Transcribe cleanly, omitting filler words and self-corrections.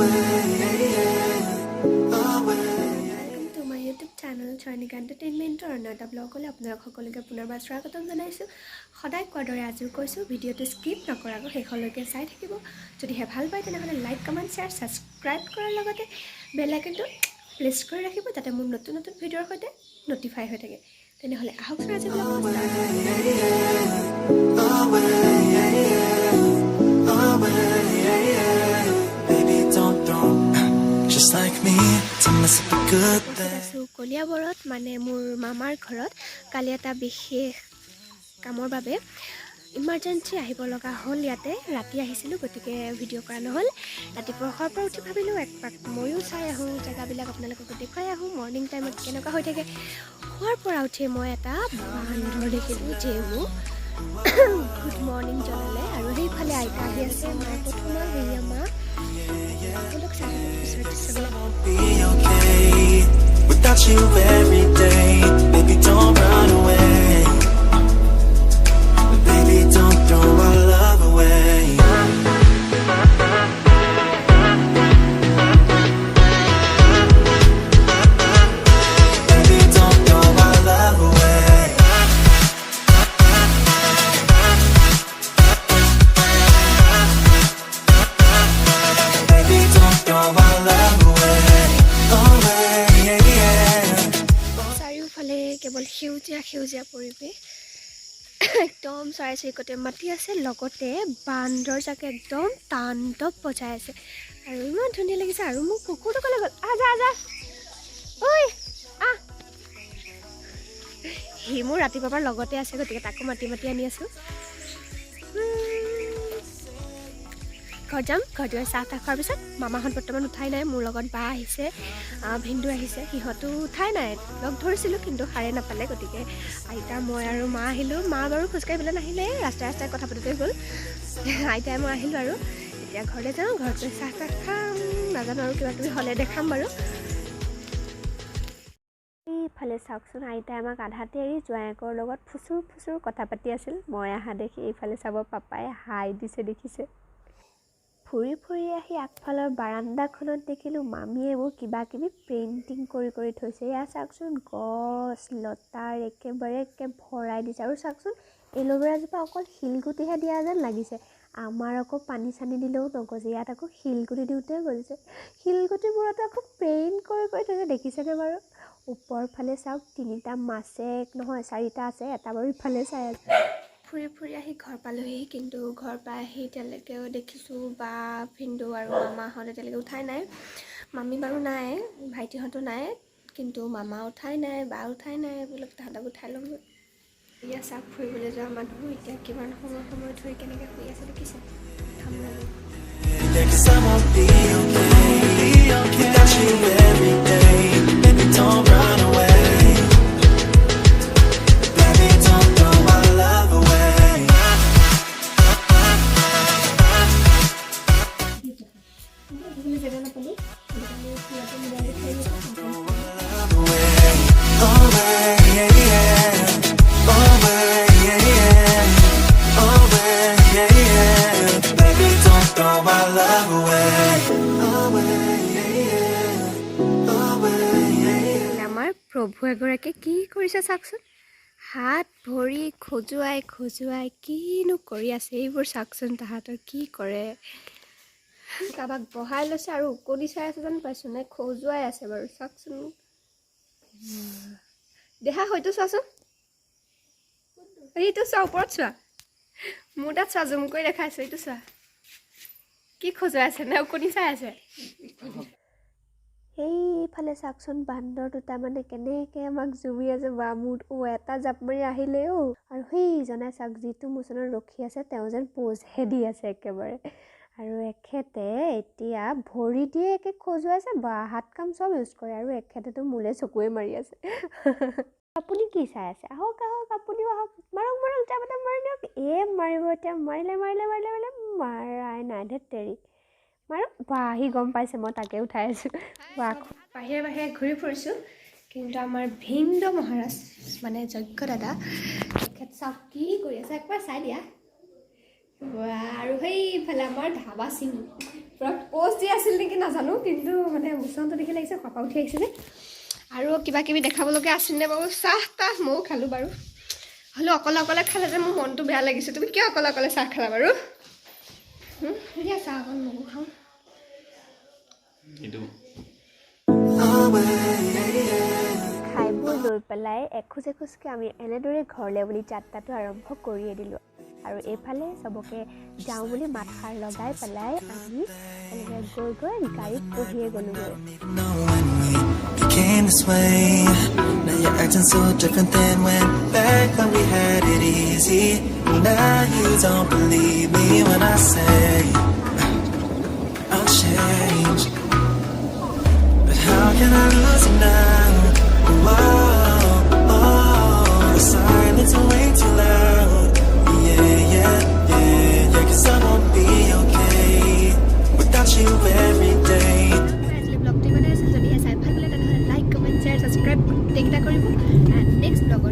to my YouTube channel Choinika Entertainment or another blog hole আপোনালোক সকলোকে পুনৰবাৰ স্বাগতম জনাইছো সদায় কোৱাদৰে আজিও কৈছো ভিডিওটো স্কিপ নকৰাকৈ শেষলৈকে চাই থাকিব যদি হে ভাল পায় তেনেহলে লাইক কমেন্ট শেয়াৰ সাবস্ক্ৰাইব কৰাৰ লগতে বেল আইকনটো প্ৰেছ কৰি ৰাখিব যাতে মোৰ নতুন নতুন ভিডিওৰ সৈতে নটিফাই হৈ থাকে তেনেহলে আহকচোন আজি ব্লগটো Just like me to miss a good day. So কলিয়াবৰত মানে মোৰ মামাৰ ঘৰত কালি এটা বিশেষ কামৰ বাবে ইমাৰ্জেন্সি আহিব লগা হ'ল ইয়াতে ৰাতি আহিছিলোঁ গতিকে ভিডিঅ' কৰা নহ'ল ৰাতিপুৱাৰ পৰা উঠি ভাবিলোঁ একপাক ময়ো চাই আহোঁ জেগাবিলাক আপোনালোকক দেখুৱাই আহোঁ মৰ্ণিং টাইমত কেনেকুৱা হৈ থাকে খোৱাৰ পৰা উঠি মই এটা বান্দৰ দেখিলোঁ যেও গুড মৰ্ণিং জনালে আৰু সেইফালে আইতা আহি আছে মই প্ৰথম হেৰিয়া মা Without you every day, baby don't run away. Baby don't throw our love away. Baby don't throw our love away. Baby don't throw our love away. চাৰিওফালে কেৱল সেউজীয়া সেউজীয়া পৰিৱেশ একদম চৰাই চিৰিকটিয়ে মাতি আছে লগতে বান্দৰ জাকে একদম তাণ্ডৱ বজাই আছে আৰু ইমান ধুনীয়া লাগিছে আৰু মোক কুকুৰটো ক'লে গ'ল আজা আজা ঐ আহ সি মোৰ ৰাতিপুৱাৰ পৰা লগতে আছে গতিকে তাকো মাতি মাতি আনি আছোঁ ঘৰ যাম ঘৰত গৈ চাহ তাহ খোৱাৰ পিছত মামাহঁত বৰ্তমান উঠাই নাই মোৰ লগত বা আহিছে ভিন্দু আহিছে সিহঁতো উঠাই নাই লগ ধৰিছিলোঁ কিন্তু সাৰে নাপালে গতিকে আইতা মই আৰু মা আহিলোঁ মা বাৰু খোজকাঢ়ি পেলাই নাহিলে ৰাস্তাই ৰাস্তাই কথা পাতোঁতে গ'ল আইতাই মই আহিলোঁ আৰু এতিয়া ঘৰলৈ যাওঁ ঘৰত গৈ চাহ তাহ খাম নাজানো আৰু কিবা কিবি হ'লে দেখাম বাৰু এইফালে চাওকচোন আইতাই আমাক আধাতে এৰি জোঁৱায়েকৰ লগত ফুচুৰ ফুচুৰ কথা পাতি আছিল মই অহা দেখি এইফালে চাব পাপাই হাই দিছে দেখিছে ফুৰি ফুৰি আহি আগফালৰ বাৰান্দাখনত দেখিলোঁ মামীয়ে মোৰ কিবা কিবি পেইণ্টিং কৰি কৰি থৈছে এয়া চাওকচোন গছ লতাৰ একেবাৰে ভৰাই দিছে আৰু চাওকচোন এল'ভেৰাজোপা অকল শিলগুটিহে দিয়া যেন লাগিছে আমাৰ আকৌ পানী চানী দিলেও নগজে ইয়াত আকৌ শিলগুটি দিওঁতে গজিছে শিলগুটিবোৰতো আকৌ পেইণ্ট কৰি কৰি থৈছে দেখিছেনে বাৰু ওপৰৰ ফালে চাওক 3টা মাছে নহয় 4টা আছে এটা বাৰু ইফালে চাই আছে ফুৰি ফুৰি আহি ঘৰ পালোহি কিন্তু ঘৰ পাই আহি এতিয়ালৈকেও দেখিছোঁ বা ভিন্দু আৰু মামাহঁত এতিয়ালৈকে উঠাই নাই মামী বাৰু নাই ভাইটিহঁতো নাই কিন্তু মামা উঠাই নাই বা উঠাই নাই বোলো তাহাঁতক উঠাই ল'ম এয়া চাওক ফুৰিবলৈ যোৱা মানুহ এতিয়া কিমান সময় ধৰি কেনেকৈ শুই আছে দেখিছে ঠাণ্ডা Cause I won't be okay without you every day. Baby don't run away. Baby don't throw my love away. Away, yeah, yeah. Away, yeah, yeah. Away, yeah, yeah. Baby don't throw my love away. Away, yeah, yeah. Away, yeah, yeah. আমাৰ প্ৰভু এগৰাকী কি কৰিছে চাওকচোন হাত ভৰি খজুৱাই খজুৱাই কিনো কৰি আছে এইবোৰ চাওকচোন তাহাঁতৰ কি কৰে কাৰোবাক বহাই লৈছে আৰু উকলি চাই আছে যেন পাইছোঁ নে খজুৱাই আছে বাৰু চাওকচোন দেহা হয়তো চোৱাচোন এইটো চোৱা ওপৰত চোৱা মোৰ তাত চোৱা জুম কৰি দেখাইছোঁ এইটো চোৱা কি খজুৱাই আছে নে উকলি চাই আছে সেইফালে চাওকচোন বান্দৰ দুটা মানে কেনেকৈ আমাক জুমি আছে বা মোৰ এটা জাপ মাৰি আহিলে আৰু সেইজনে চাওক যিটো মোচনত ৰখি আছে তেওঁ যেন প'জহে দি আছে একেবাৰে আৰু এখেতে এতিয়া ভৰি দিয়ে একে খজুৱাইছে বা হাত কাম চব ইউজ কৰে আৰু এখেতেতো মোলে চকুৱে মাৰি আছে আপুনি কি চাই আছে আহক আহক আপুনিও আহক মাৰক মাৰক জাপতে মাৰি দিয়ক মাৰিব এতিয়া মাৰিলে মাৰাই নাই ধেত্তেৰি মাৰক বা সি গম পাইছে মই তাকে উঠাই আছোঁ বা বাহিৰে বাহিৰে ঘূৰি ফুৰিছোঁ কিন্তু আমাৰ ভিন্দ মহাৰাজ মানে যজ্ঞ দাদা তেখেত চাওক কি কৰি আছে একবাৰ চাই দিয়া আৰু সেইফালে আমাৰ ধাবা চিং পুৰা পোজ দি আছিল নেকি নাজানো কিন্তু মানে মুচনটো দেখি লাগিছে কপা উঠি আহিছে যে আৰু কিবা কিবি দেখাবলগীয়া আছিল নে বাৰু চাহ তাহ ময়ো খালোঁ বাৰু হ'লেও অকলে খালে যে মোৰ মনটো বেয়া লাগিছে তুমি কিয় অকলে চাহ খালা বাৰু এতিয়া চাহ অকণ ময়ো খাওঁ খাই বৈ লৈ পেলাই এখোজ এখোজকৈ আমি এনেদৰে ঘৰলৈ বুলি যাত্ৰাটো আৰম্ভ কৰিয়ে দিলোঁ আৰু এইফালে চবকে যাওঁ বুলি মাতষাৰ লগাই পেলাই আমি এনেকৈ গৈ গাড়ীত বহিয়ে গ'লোগৈ Became this way. Now you're acting so different than when back when we had it easy. Now you don't believe me when I say I'll change. But how can I lose you now? The silence is way too loud. Yeah, 'cause I won't be okay without you every day. subscribe, take it a next vlog.